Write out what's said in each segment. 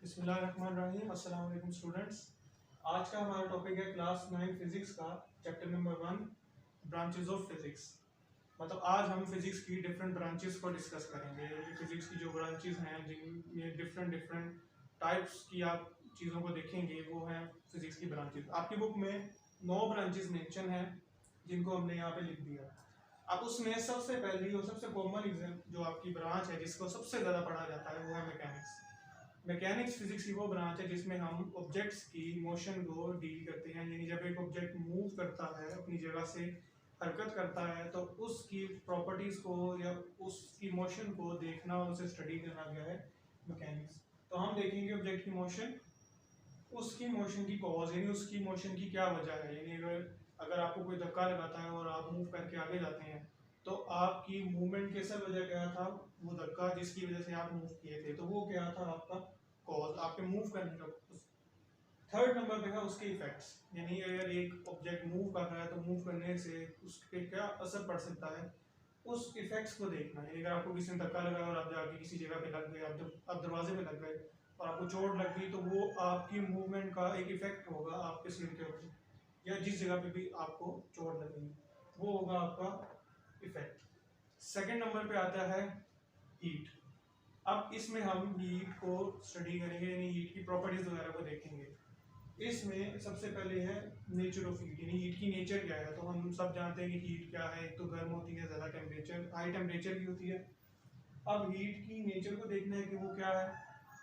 बिस्मिल्लाहिर्रहमानिर्रहीम। अस्सलाम वालेकुम स्टूडेंट्स। आज का हमारा टॉपिक है क्लास 9 फिजिक्स का chapter number 1 branches of physics. मतलब आज हम फिजिक्स की डिफरेंट ब्रांचेस को डिस्कस करेंगे। फिजिक्स की जो ब्रांचेस हैं जिनमें डिफरेंट डिफरेंट टाइप्स की आप चीज़ों को देखेंगे वो हैं फिजिक्स की ब्रांचेस। आपकी बुक में 9 ब्रांचेस मेंशन हैं जिनको हमने यहाँ पे लिख दिया। अब उसमें सबसे पहली और सबसे कॉमन जो आपकी ब्रांच है जिसको सबसे ज़्यादा पढ़ा जाता है वो है मैकेनिक्स। मैकेनिक्स फिजिक्स की वो ब्रांच है जिसमें हम ऑब्जेक्ट्स की मोशन को डील करते हैं। यानी जब एक ऑब्जेक्ट मूव करता है, अपनी जगह से हरकत करता है, तो उसकी प्रॉपर्टीज को या उसकी मोशन को देखना और उसे स्टडी करना क्या है, मैकेनिक्स। तो हम देखेंगे ऑब्जेक्ट की मोशन, उसकी मोशन की कॉज यानी उसकी मोशन की क्या वजह है। यानी अगर आपको कोई धक्का लगाता है और आप मूव करके आगे जाते हैं तो आपकी मूवमेंट की असल वजह क्या था, वो धक्का जिसकी वजह से आप मूव किए थे, तो वो क्या था आपका कॉज, आपके मूव करने का। थर्ड नंबर पे है उसके इफेक्ट्स। यानी अगर एक ऑब्जेक्ट मूव कर रहा है तो मूव करने से उसके क्या असर पड़ सकता है, उस इफेक्ट्स को देखना। यानी अगर आपको किसी ने धक्का लगा और आप जाके किसी जगह पे लग गए, आप दरवाजे पे लग गए और आपको चोट लग गई, तो वो आपकी मूवमेंट का एक इफेक्ट होगा आपके सिर के ऊपर या जिस जगह पे भी आपको चोट लगेगी, वो होगा आपका इफेक्ट। सेकेंड नंबर पे आता है हीट। अब इसमें हम हीट को स्टडी करेंगे, यानी हीट की प्रॉपर्टीज वगैरह को देखेंगे। इसमें सबसे पहले है नेचर ऑफ हीट, यानी हीट की नेचर क्या है। तो हम सब जानते हैं कि हीट क्या है, एक तो गर्म होती है, ज़्यादा टेम्परेचर, हाई टेम्परेचर की होती है। अब हीट की नेचर को देखना है कि वो क्या है।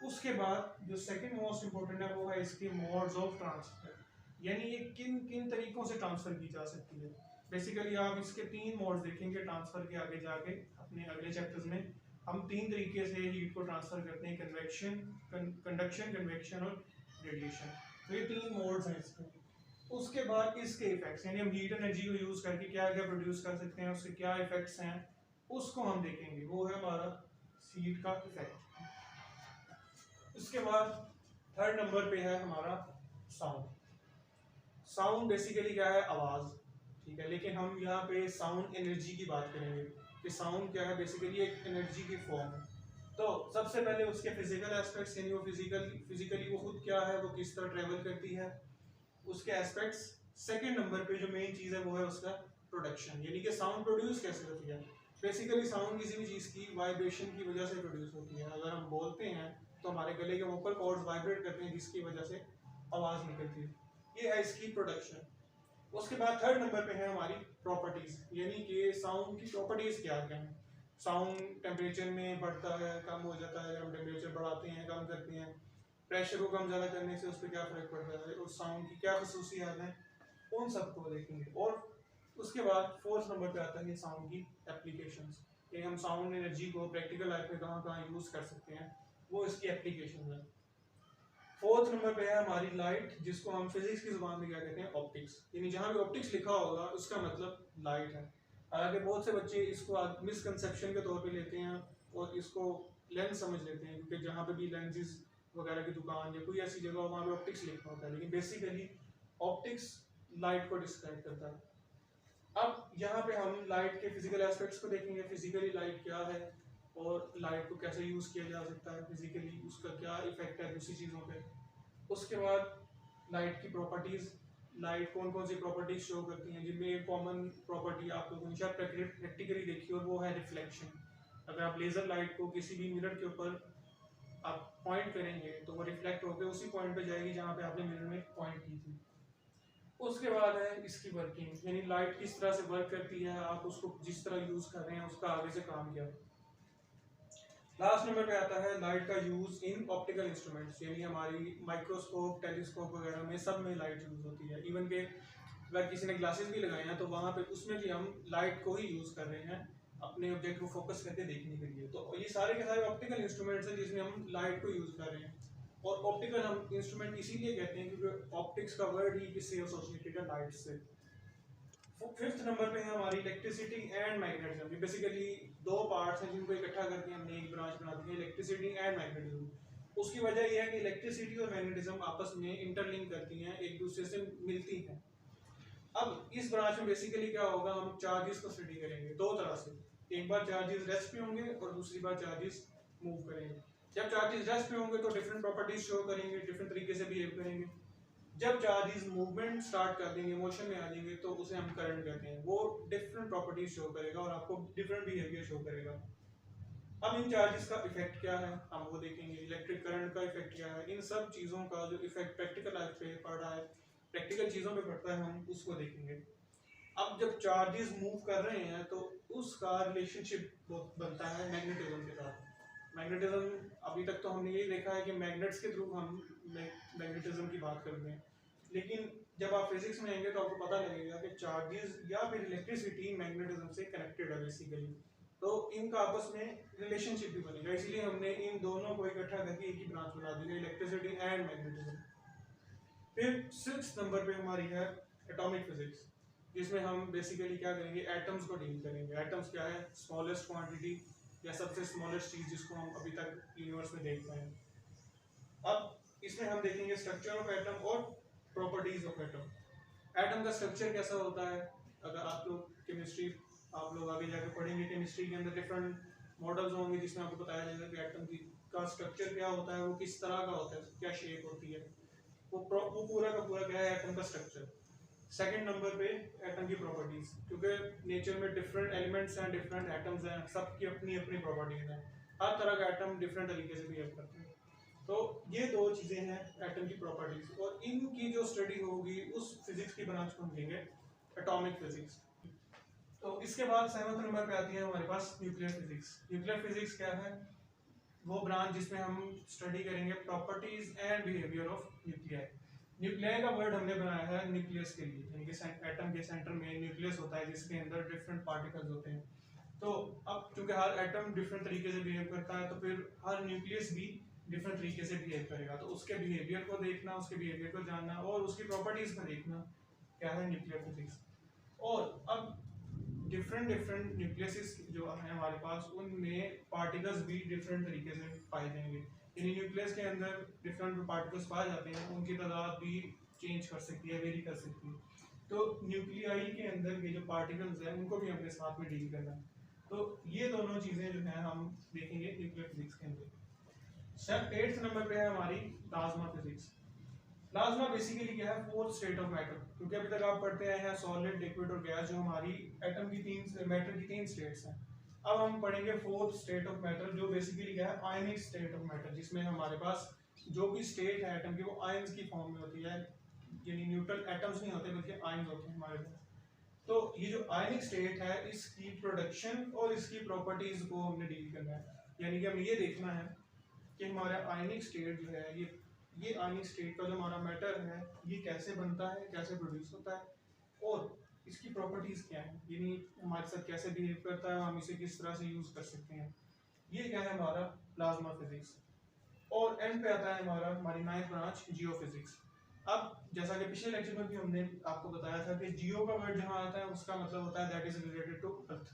उसके बाद जो सेकंड मोस्ट इंपॉर्टेंट है वो है इसके मोड्स ऑफ ट्रांसफर, यानी ये किन किन तरीकों से ट्रांसफर की जा सकती है। बेसिकली आप इसके 3 मोड्स देखेंगे ट्रांसफर के आगे जाके अपने अगले चैप्टर्स में। हम 3 तरीके से हीट को ट्रांसफर करते हैं, कन्वेक्शन, कंडक्शन, कन्वेक्शन और रेडिएशन। तो ये 3 मोड्स हैं इसके। उसके बाद इसके इफेक्ट्स, यानी हम हीट एनर्जी को यूज करके क्या क्या प्रोड्यूस कर सकते हैं, उसके क्या इफेक्ट्स हैं, उसको हम देखेंगे। वो है हमारा हीट का इफेक्ट। उसके बाद थर्ड नंबर पे है हमारा साउंड। साउंड बेसिकली क्या है, आवाज, ठीक है। लेकिन हम यहाँ पे साउंड एनर्जी की बात करेंगे कि साउंड क्या है, बेसिकली एक एनर्जी की फॉर्म है। तो सबसे पहले उसके फिजिकल एस्पेक्ट्स, यानी वो फिजिकली वो खुद क्या है, वो किस तरह ट्रेवल करती है, उसके एस्पेक्ट्स। सेकंड नंबर पे जो मेन चीज़ है वो है उसका प्रोडक्शन, यानी कि साउंड प्रोड्यूस कैसे होती है। बेसिकली साउंड किसी भी चीज़ की वाइब्रेशन की वजह से प्रोड्यूस होती है। अगर हम बोलते हैं तो हमारे गले के वोकल कॉर्ड्स वाइब्रेट करते हैं जिसकी वजह से आवाज़ निकलती है। ये है इसकी प्रोडक्शन। उसके बाद थर्ड नंबर पे है हमारी प्रॉपर्टीज, यानी कि साउंड की प्रॉपर्टीज क्या क्या हैं। साउंड टेम्परेचर में बढ़ता है, कम हो जाता है, हम टेम्परेचर बढ़ाते हैं, कम करते हैं, प्रेशर को कम ज़्यादा करने से उस पर क्या फ़र्क पड़ता है, उस साउंड की क्या खसूसियात हैं, उन सबको देखेंगे। और उसके बाद फोर्थ नंबर पे आता है साउंड की एप्लीकेशंस, कि हम साउंड एनर्जी को प्रैक्टिकल लाइफ में कहाँ कहाँ यूज़ कर सकते हैं, वो इसकी एप्लीकेशन है। फोर्थ नंबर पे है हमारी लाइट, जिसको हम फिजिक्स की जुबान में क्या कहते हैं, ऑप्टिक्स। यानी जहाँ भी ऑप्टिक्स लिखा होगा उसका मतलब लाइट है। हालांकि बहुत से बच्चे इसको मिसकंसेप्शन के तौर पे लेते हैं और इसको लेंस समझ लेते हैं, क्योंकि जहाँ पे भी लेंसेज वगैरह की दुकान या कोई ऐसी जगह हो वहाँ पे ऑप्टिक्स लिखा होता है, लेकिन बेसिकली ऑप्टिक्स लाइट को डिस्क्राइब करता है। अब यहाँ पे हम लाइट के फिजिकल एस्पेक्ट्स को देखेंगे, फिजिकली लाइट क्या है और लाइट को कैसे यूज़ किया जा सकता है, फिजिकली उसका क्या इफेक्ट है दूसरी चीज़ों पे। उसके बाद लाइट की प्रॉपर्टीज़, लाइट कौन कौन सी प्रॉपर्टीज शो करती हैं, जिनमें एक कॉमन प्रॉपर्टी आप लोगों ने शायद प्रैक्टिकली देखी और वो है रिफ्लेक्शन। अगर आप लेज़र लाइट को किसी भी मिरर के ऊपर आप पॉइंट करेंगे तो वो रिफ्लेक्ट होकर उसी पॉइंट पे जाएगी जहाँ पे आपने मिरर में पॉइंट की थी। उसके बाद है इसकी वर्किंग, यानी लाइट किस तरह से वर्क करती है, आप उसको जिस तरह यूज़ कर रहे हैं उसका आगे से काम क्या है। लास्ट नंबर पे आता है लाइट का यूज इन ऑप्टिकल इंस्ट्रूमेंट्स, यानी हमारी माइक्रोस्कोप, टेलीस्कोप वगैरह में सब में लाइट यूज होती है। इवन के अगर किसी ने ग्लासेस भी लगाए हैं तो वहाँ पे उसमें भी हम लाइट को ही यूज कर रहे हैं अपने ऑब्जेक्ट को फोकस करके देखने के लिए। तो ये सारे के सारे ऑप्टिकल इंस्ट्रूमेंट्स हैं जिसमें हम लाइट को यूज कर रहे हैं। और ऑप्टिकल हम इंस्ट्रूमेंट इसीलिए कहते हैं क्योंकि ऑप्टिक्स का वर्ड ही इससे एसोसिएटेड है, लाइट से। फिफ्थ नंबर पे है हमारी इलेक्ट्रिसिटी एंड मैग्नेटिज्म। ये बेसिकली दो पार्ट्स हैं जिनको इकट्ठा करके हमने एक ब्रांच बना दी है, इलेक्ट्रिसिटी एंड मैग्नेटिज्म। उसकी वजह यह है कि इलेक्ट्रिसिटी और मैग्नेटिज्म आपस में इंटरलिंक करती हैं, एक दूसरे से मिलती हैं। अब इस ब्रांच में बेसिकली क्या होगा, हम चार्जेस को स्टडी करेंगे दो तरह से। एक बार चार्जेस रेस्ट पे होंगे और दूसरी बार चार्जेस मूव करेंगे। जब चार्जेस रेस्ट पे होंगे तो डिफरेंट प्रॉपर्टीज शो करेंगे, डिफरेंट तरीके से बिहेव करेंगे। जब चार्जेस मूवमेंट स्टार्ट कर देंगे, मोशन में आ जाएंगे, तो उसे हम करंट कहते हैं। वो डिफरेंट प्रॉपर्टीज शो करेगा और आपको डिफरेंट बिहेवियर शो करेगा। अब इन चार्जेस का इफेक्ट क्या है हम वो देखेंगे। इलेक्ट्रिक करंट का इफेक्ट क्या है, इन सब चीज़ों का जो इफेक्ट प्रैक्टिकल लाइफ पे पड़ रहा है, प्रैक्टिकल चीज़ों पे पड़ता है, हम उसको देखेंगे। अब जब चार्जेस मूव कर रहे हैं तो उसका रिलेशनशिप बनता है मैग्नेटिज्म के साथ। मैग्नेटिज्म अभी तक तो हमने यही देखा है कि मैग्नेट्स के थ्रू हम मैग्नेटिज्म की बात करते हैं, लेकिन जब आप फिजिक्स में आएंगे तो आपको पता लगेगा कि चार्जेस या फिर इलेक्ट्रिसिटी मैग्नेटिज्म से कनेक्टेड है बेसिकली। तो इनका आपस में रिलेशनशिप भी बनेगा, इसलिए हमने इन दोनों को इकट्ठा करके एक ही ब्रांच बना दी है, इलेक्ट्रिसिटी एंड मैग्नेटिज्म। फिर 6 नंबर पे हमारी है एटॉमिक फिजिक्स, जिसमें हम बेसिकली क्या करेंगे, एटम्स को डील करेंगे। एटम्स क्या है, स्मॉलेस्ट क्वांटिटी या सबसे स्मॉलेस्ट चीज जिसको हम अभी तक यूनिवर्स में देख पाए हैं। अब इसमें हम देखेंगे स्ट्रक्चर ऑफ एटम और प्रॉपर्टीज ऑफ एटम। एटम का स्ट्रक्चर कैसा होता है, अगर आप लोग केमिस्ट्री आप लोग आगे जाकर पढ़ेंगे, केमिस्ट्री के अंदर डिफरेंट मॉडल्स होंगे जिसमें आपको बताया जाएगा कि एटम की का स्ट्रक्चर क्या होता है, वो किस तरह का होता है, क्या शेप होती है, वो पूरा का पूरा क्या है एटम का स्ट्रक्चर। सेकंड नंबर पे एटम की प्रॉपर्टीज, क्योंकि नेचर में डिफरेंट एलिमेंट्स हैं, डिफरेंट एटम्स हैं, सबकी अपनी अपनी प्रॉपर्टीज हैं, हर तरह का एटम डिफरेंट तरीके से बिहेव करते हैं। तो ये दो चीज़ें हैं एटम की प्रॉपर्टीज, और इनकी जो स्टडी होगी उस फिजिक्स की ब्रांच को हम कहेंगे एटॉमिक फिजिक्स। तो इसके बाद 7वें नंबर पे आती है हमारे पास न्यूक्लियर फिजिक्स। न्यूक्लियर फिजिक्स क्या है, वो ब्रांच जिसमें हम स्टडी करेंगे properties and behaviour of nuclear. Nuclear का वर्ड हमने बनाया है न्यूक्लियस के लिए, यानी कि एटम के सेंटर में न्यूक्लियस होता है जिसके अंदर डिफरेंट पार्टिकल्स होते हैं। तो अब चूंकि हर एटम डिफरेंट तरीके से बिहेव करता है, तो फिर हर न्यूक्लियस भी डिफरेंट तरीके से बिहेव करेगा। तो उसके बिहेवियर को देखना, उसके बिहेवियर को जानना और उसकी प्रॉपर्टीज को देखना क्या है न्यूक्लियर फिजिक्स। और अब डिफरेंट डिफरेंट न्यूक्लियस जो है हमारे पास, उनमें पार्टिकल्स भी डिफरेंट तरीके से पाए जाएंगे। यानी न्यूक्लियस के अंदर डिफरेंट पार्टिकल्स पाए जाते हैं, उनकी तादाद भी चेंज कर सकती है, वेरी कर सकती है। तो न्यूक्लियाई के अंदर के जो पार्टिकल्स हैं उनको भी हमने साथ में डील करना है। तो ये दोनों चीज़ें जो हैं हम देखेंगे न्यूक्लियर फिजिक्स के अंदर। स्टेप 8 नंबर पे है हमारी प्लाज्मा फिजिक्स। प्लाज्मा बेसिकली क्या है, फोर्थ स्टेट ऑफ मैटर। क्योंकि अभी तक आप पढ़ते आए हैं सॉलिड, लिक्विड और गैस, जो हमारी एटम की मैटर की 3 स्टेट्स हैं। अब हम पढ़ेंगे फोर्थ स्टेट ऑफ मैटर, जो बेसिकली क्या है, आयनिक स्टेट ऑफ मैटर, जिसमें हमारे पास जो भी स्टेट है एटम की वो आयंस की फॉर्म में होती है, यानी न्यूट्रल एटम्स नहीं होते बल्कि आयंस होते हैं हमारे पास। तो ये जो आयनिक स्टेट है, इसकी प्रोडक्शन और इसकी प्रॉपर्टीज को हमने डील करना है। यानी कि हमें ये देखना है कि हमारा आयनिक स्टेट जो है, ये आयनिक स्टेट का जो हमारा मैटर है, ये कैसे बनता है, कैसे प्रोड्यूस होता है, और इसकी प्रॉपर्टीज क्या है, यानी हमारे साथ कैसे बिहेव करता है, हम इसे किस तरह से यूज कर सकते हैं। ये क्या है हमारा प्लाज्मा फिजिक्स। और एंड पे आता है हमारी 9th ब्रांच जियो फिजिक्स। अब जैसा कि पिछले लेक्चर में भी हमने आपको बताया था कि जियो का वर्ड जहाँ आता है उसका मतलब होता है that is related to earth,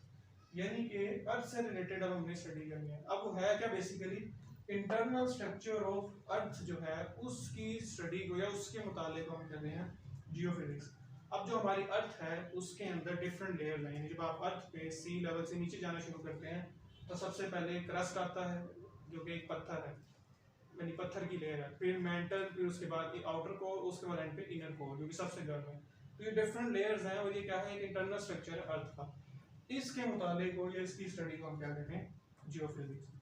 यानी कि अर्थ से रिलेटेड अब हमने स्टडी करनी है। अब वो है क्या, basically internal structure of earth जो है उसकी स्टडी को या उसके मुताले को हम कहते हैं जियोफिजिक्स। अब जो हमारी अर्थ है उसके अंदर डिफरेंट लेयर्स हैं। जब आप अर्थ पे सी लेवल से नीचे जाना शुरू करते हैं तो सबसे पहले क्रस्ट आता है जो कि एक पत्थर है, यानी पत्थर की लेयर है, फिर मेंटल, फिर उसके बाद आउटर कोर, उसके बाद एंड पे इनर कोर जो कि सबसे गर्म है। तो ये डिफरेंट लेयर्स हैं और ये क्या है, एक इंटरनल स्ट्रक्चर है अर्थ का। इसके मुताले को या इसकी स्टडी को हम क्या कहते हैं, जियोफिजिक्स।